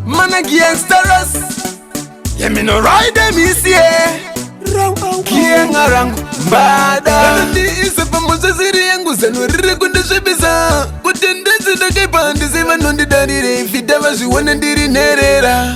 Man against us. Yeah, me no ride them easy. Kienga rangu mbada ndi isa pamoja ziri yangu zanurire kundishibisa kutendezi takaipa ndisiva nondidarire fita vaziwone ndiri nerera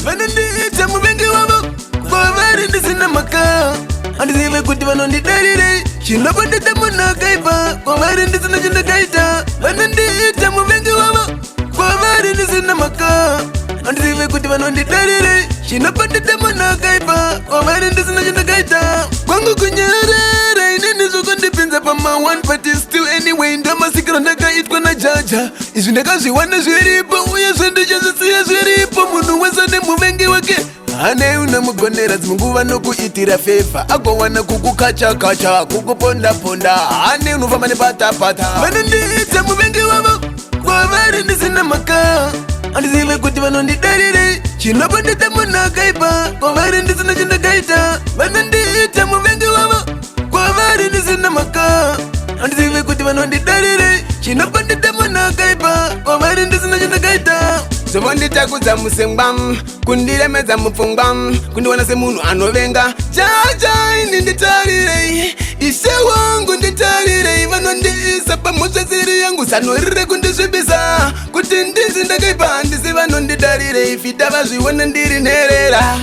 vana ndiita muvengi wavo kwavari ndisina maka andisive kuti vanondidarire chinopandita munhu akaipa kwavari ndisina chandakaita vana ndiita muvengi wavo kwavari ndisina maka andisive kuti vanondidarire chinopandita munhu akaipa kwavari ndisina chandakaita kwangu kunyerera inini zvokundipinza pama one but still anyway ndomasikiro ndakaitwa najaja izvi ndakazviwana zviripo uye zvendichazvisiya zviripo munhu wese nemuvengi wake ane unomugonera dzimunguva nokuitira fevha agowana kukukachakacha kukupondaponda ane unofamba nepatapata vanondiita muvengi wavo kwavari ndisina maka andisive kuti vanondidarire chinopandita munhu akaipa kwavari ndisina chandakaita vanondiita muvengi wavo kwavari ndisina maka andisive kuti vanondidarire chinopandita munhu akaipa kwavari ndisina chandakaita zvovonditakudza musengwam kundiremedza mupfungwam kundiwana semunhu anovenga jaja ini nditarirei ishe wangu nditarirei vanondiisa pamhosva dziri yangu zanorire kundisvibisa kuti ndisi ndakaipa handisi vanondidarirei fita vazvione ndiri nherera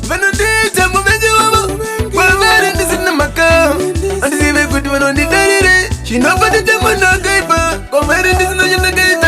vanondiita muvengi wavo kwavari ndisina maka handisive kuti vanondidarire chinopandita munhu akaipa kwavari ndisina chandakaita